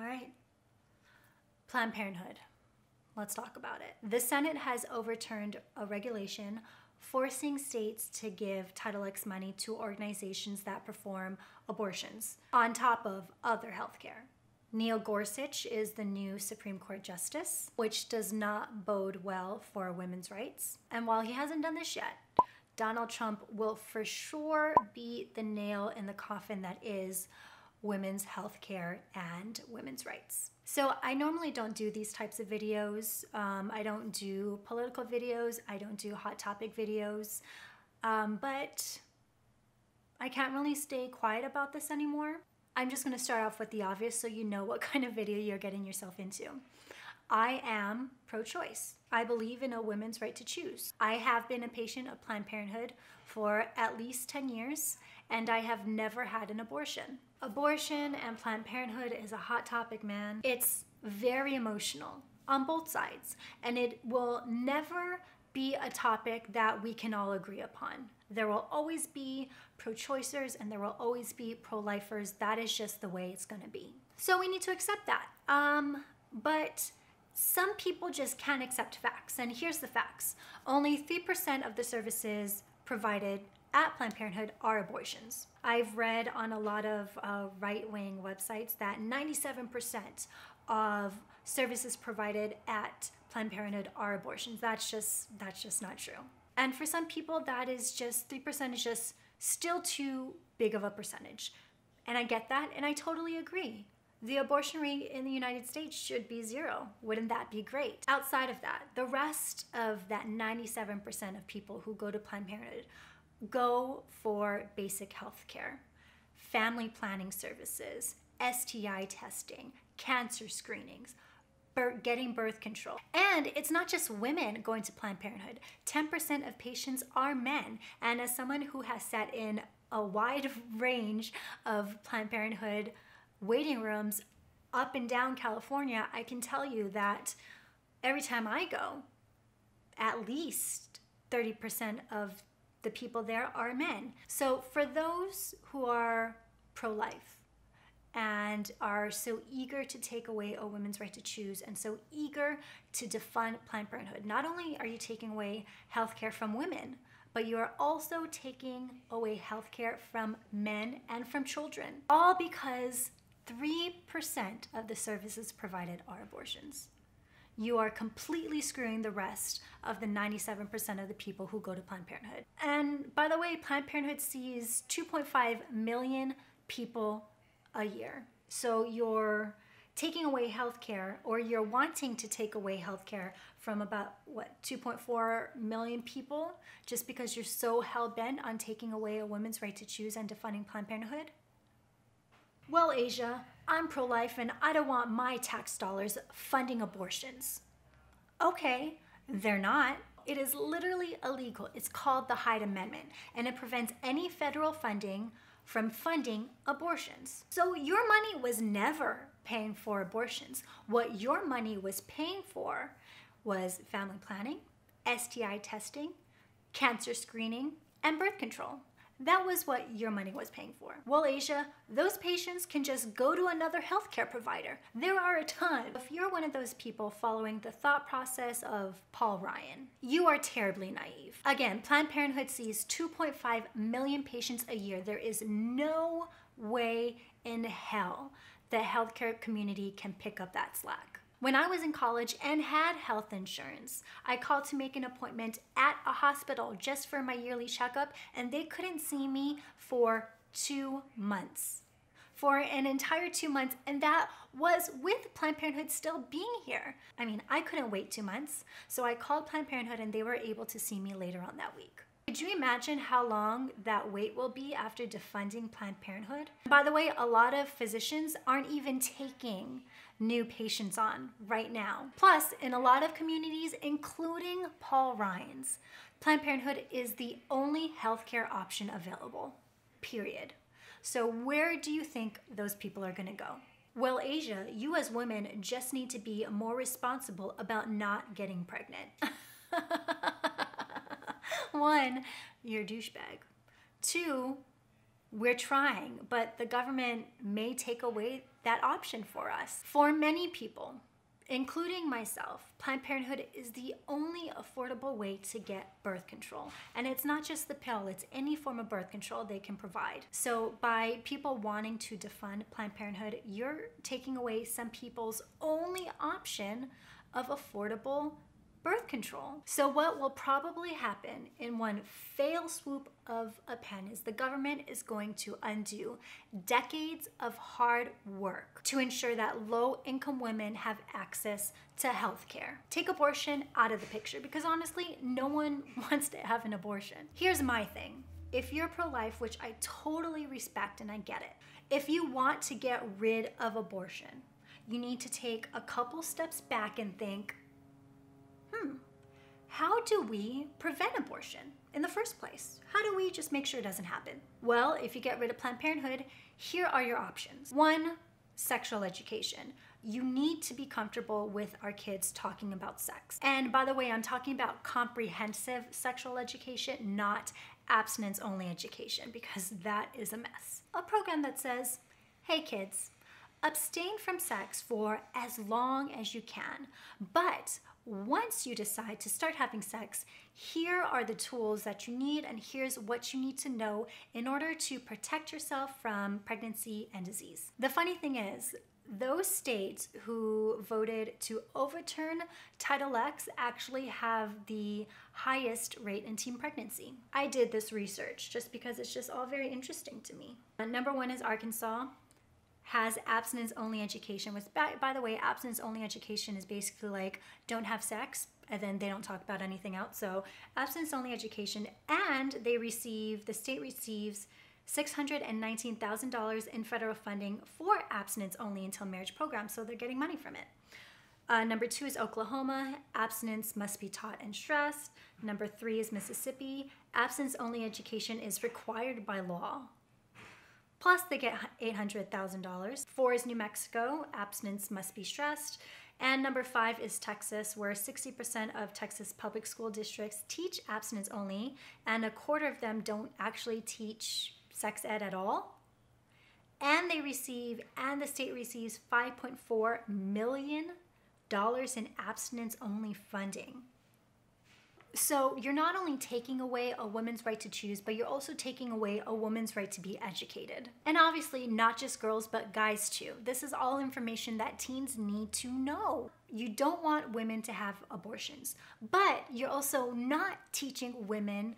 All right. Planned Parenthood. Let's talk about it. The Senate has overturned a regulation forcing states to give Title X money to organizations that perform abortions on top of other healthcare. Neil Gorsuch is the new Supreme Court Justice, which does not bode well for women's rights. And while he hasn't done this yet, Donald Trump will for sure beat the nail in the coffin that is women's healthcare and women's rights. So I normally don't do these types of videos. I don't do political videos. I don't do hot topic videos. But I can't really stay quiet about this anymore. I'm just going to start off with the obvious so you know what kind of video you're getting yourself into. I am pro-choice. I believe in a woman's right to choose. I have been a patient of Planned Parenthood for at least 10 years, and I have never had an abortion. Abortion and Planned Parenthood is a hot topic, man. It's very emotional on both sides, and it will never be a topic that we can all agree upon. There will always be pro-choicers and there will always be pro-lifers. That is just the way it's gonna be. So we need to accept that. But some people just can't accept facts, and here's the facts. Only 3% of the services provided at Planned Parenthood are abortions. I've read on a lot of right-wing websites that 97% of services provided at Planned Parenthood are abortions. That's just not true. And for some people, that is just 3% is just still too big of a percentage. And I get that, and I totally agree. The abortion rate in the United States should be 0. Wouldn't that be great? Outside of that, the rest of that 97% of people who go to Planned Parenthood go for basic health care, family planning services, STI testing, cancer screenings, getting birth control. And it's not just women going to Planned Parenthood. 10% of patients are men. And as someone who has sat in a wide range of Planned Parenthood waiting rooms up and down California, I can tell you that every time I go, at least 30% of the people there are men. So for those who are pro-life and are so eager to take away a woman's right to choose and so eager to defund Planned Parenthood, not only are you taking away healthcare from women, but you are also taking away healthcare from men and from children, all because 3% of the services provided are abortions. You are completely screwing the rest of the 97% of the people who go to Planned Parenthood. And by the way, Planned Parenthood sees 2.5 million people a year. So you're taking away healthcare, or you're wanting to take away healthcare from about, 2.4 million people just because you're so hell-bent on taking away a woman's right to choose and defunding Planned Parenthood? Well, Asia, I'm pro-life and I don't want my tax dollars funding abortions. Okay, they're not. It is literally illegal. It's called the Hyde Amendment, and it prevents any federal funding from funding abortions. So your money was never paying for abortions. What your money was paying for was family planning, STI testing, cancer screening, and birth control. That was what your money was paying for. Well, Asia, those patients can just go to another healthcare provider. There are a ton. If you're one of those people following the thought process of Paul Ryan, you are terribly naive. Again, Planned Parenthood sees 2.5 million patients a year. There is no way in hell the healthcare community can pick up that slack. When I was in college and had health insurance, I called to make an appointment at a hospital just for my yearly checkup, and they couldn't see me for 2 months. For an entire 2 months, and that was with Planned Parenthood still being here. I mean, I couldn't wait 2 months, so I called Planned Parenthood and they were able to see me later on that week. Could you imagine how long that wait will be after defunding Planned Parenthood? By the way, a lot of physicians aren't even taking new patients on right now. Plus, in a lot of communities, including Paul Ryan's, Planned Parenthood is the only healthcare option available, period. So where do you think those people are gonna go? Well, Asia, you as women just need to be more responsible about not getting pregnant. 1, you're a douchebag. 2, we're trying, but the government may take away that option for us. For many people, including myself, Planned Parenthood is the only affordable way to get birth control. And it's not just the pill, it's any form of birth control they can provide. So by people wanting to defund Planned Parenthood, you're taking away some people's only option of affordable birth control. So what will probably happen in one fail swoop of a pen is the government is going to undo decades of hard work to ensure that low-income women have access to health care. Take abortion out of the picture because honestly, no one wants to have an abortion. Here's my thing. If you're pro-life, which I totally respect and I get it, if you want to get rid of abortion, you need to take a couple steps back and think, how do we prevent abortion in the first place? How do we just make sure it doesn't happen? Well, if you get rid of Planned Parenthood, here are your options. 1, sexual education. You need to be comfortable with our kids talking about sex. And by the way, I'm talking about comprehensive sexual education, not abstinence-only education, because that is a mess. A program that says, hey kids, abstain from sex for as long as you can, but once you decide to start having sex, here are the tools that you need and here's what you need to know in order to protect yourself from pregnancy and disease. The funny thing is, those states who voted to overturn Title X actually have the highest rate in teen pregnancy. I did this research just because it's just all very interesting to me. Number 1 is Arkansas. Has abstinence-only education, which, by the way, abstinence-only education is basically like don't have sex, and then they don't talk about anything else. So abstinence-only education, and the state receives $619,000 in federal funding for abstinence-only until marriage programs, so they're getting money from it. Number 2 is Oklahoma. Abstinence must be taught and stressed. Number 3 is Mississippi. Abstinence-only education is required by law. Plus, they get $800,000. 4 is New Mexico. Abstinence must be stressed. And number 5 is Texas, where 60% of Texas public school districts teach abstinence only, and a quarter of them don't actually teach sex ed at all. And the state receives $5.4 million in abstinence only funding. So you're not only taking away a woman's right to choose, but you're also taking away a woman's right to be educated. And obviously not just girls, but guys too. This is all information that teens need to know. You don't want women to have abortions, but you're also not teaching women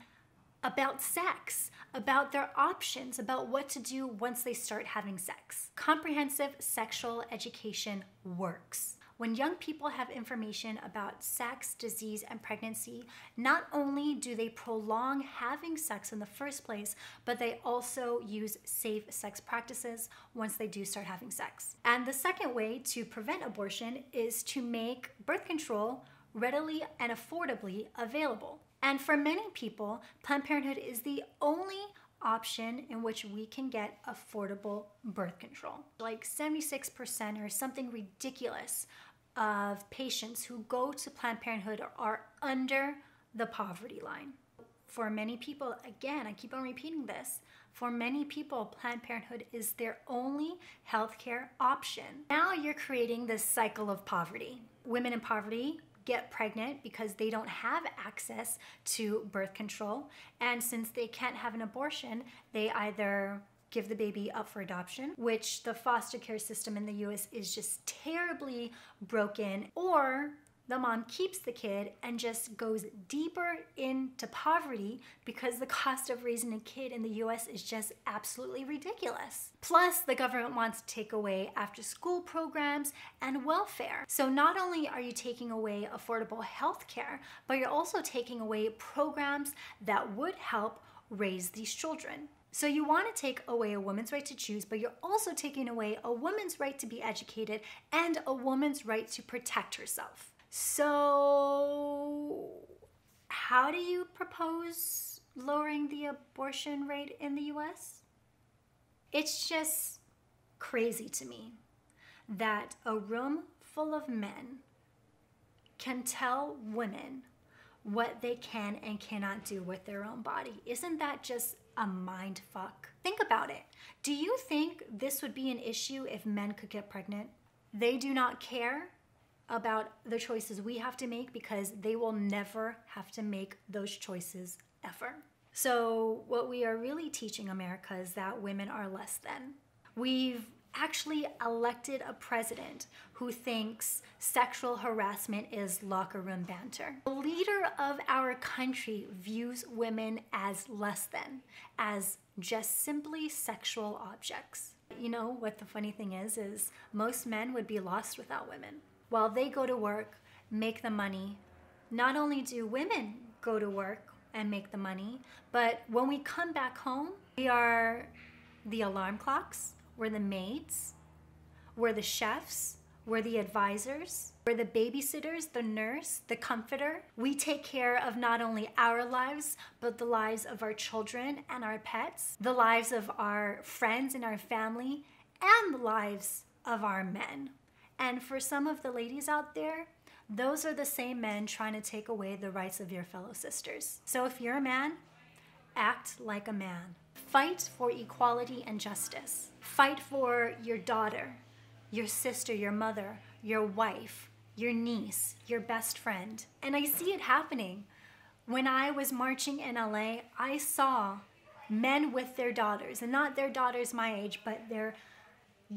about sex, about their options, about what to do once they start having sex. Comprehensive sexual education works. When young people have information about sex, disease, and pregnancy, not only do they prolong having sex in the first place, but they also use safe sex practices once they do start having sex. And the second way to prevent abortion is to make birth control readily and affordably available. And for many people, Planned Parenthood is the only option in which we can get affordable birth control. Like 76% or something ridiculous of patients who go to Planned Parenthood are under the poverty line. For many people, again, I keep on repeating this, for many people, Planned Parenthood is their only healthcare option. Now you're creating this cycle of poverty. Women in poverty get pregnant because they don't have access to birth control, and since they can't have an abortion, they either give the baby up for adoption, which the foster care system in the US is just terribly broken, or the mom keeps the kid and just goes deeper into poverty because the cost of raising a kid in the US is just absolutely ridiculous. Plus, the government wants to take away after-school programs and welfare. So not only are you taking away affordable health care, but you're also taking away programs that would help raise these children. So you want to take away a woman's right to choose, but you're also taking away a woman's right to be educated and a woman's right to protect herself. So how do you propose lowering the abortion rate in the US? It's just crazy to me that a room full of men can tell women what they can and cannot do with their own body. Isn't that just a mind fuck. Think about it. Do you think this would be an issue if men could get pregnant? They do not care about the choices we have to make because they will never have to make those choices ever. So what we are really teaching America is that women are less than. We've actually elected a president who thinks sexual harassment is locker room banter. The leader of our country views women as less than, as just simply sexual objects. You know what the funny thing is most men would be lost without women. While they go to work, make the money, not only do women go to work and make the money, but when we come back home, we are the alarm clocks, we're the maids, we're the chefs, we're the advisors, we're the babysitters, the nurse, the comforter. We take care of not only our lives, but the lives of our children and our pets, the lives of our friends and our family, and the lives of our men. And for some of the ladies out there, those are the same men trying to take away the rights of your fellow sisters. So if you're a man, act like a man. Fight for equality and justice. Fight for your daughter, your sister, your mother, your wife, your niece, your best friend. And I see it happening. When I was marching in LA, I saw men with their daughters, and not their daughters my age, but their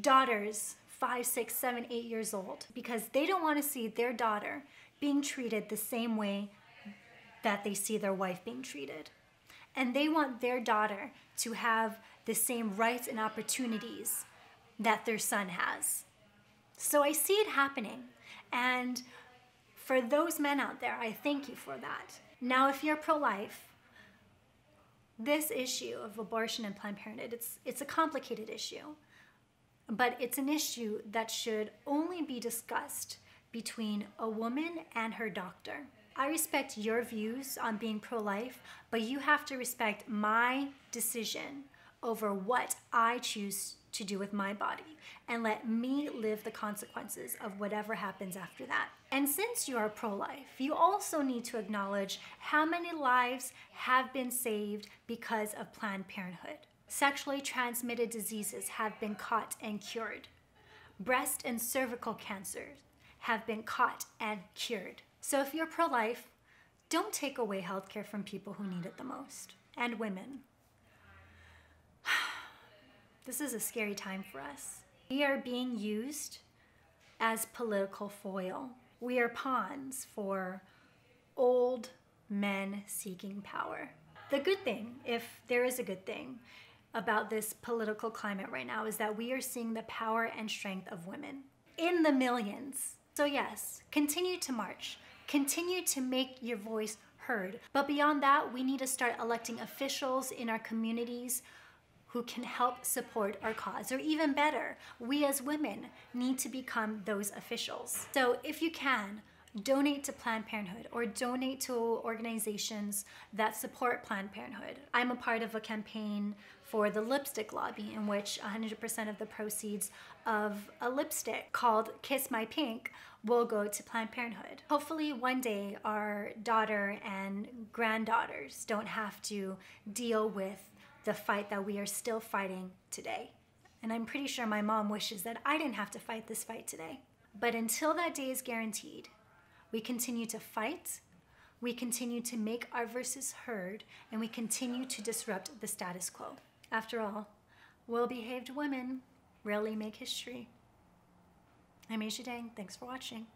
daughters 5, 6, 7, 8 years old, because they don't want to see their daughter being treated the same way that they see their wife being treated. And they want their daughter to have the same rights and opportunities that their son has. So I see it happening. And for those men out there, I thank you for that. Now, if you're pro-life, this issue of abortion and Planned Parenthood, it's a complicated issue. But it's an issue that should only be discussed between a woman and her doctor. I respect your views on being pro-life, but you have to respect my decision over what I choose to do with my body and let me live the consequences of whatever happens after that. And since you are pro-life, you also need to acknowledge how many lives have been saved because of Planned Parenthood. Sexually transmitted diseases have been caught and cured. Breast and cervical cancers have been caught and cured. So if you're pro-life, don't take away healthcare from people who need it the most, and women. This is a scary time for us. We are being used as political foil. We are pawns for old men seeking power. The good thing, if there is a good thing, about this political climate right now is that we are seeing the power and strength of women in the millions. So yes, continue to march, continue to make your voice heard. But beyond that, we need to start electing officials in our communities who can help support our cause. Or even better, we as women need to become those officials. So if you can, donate to Planned Parenthood or donate to organizations that support Planned Parenthood. I'm a part of a campaign for the lipstick lobby in which 100% of the proceeds of a lipstick called Kiss My Pink will go to Planned Parenthood. Hopefully one day our daughter and granddaughters don't have to deal with the fight that we are still fighting today. And I'm pretty sure my mom wishes that I didn't have to fight this fight today. But until that day is guaranteed, we continue to fight, we continue to make our voices heard, and we continue to disrupt the status quo. After all, well-behaved women rarely make history. I'm Asia Dang. Thanks for watching.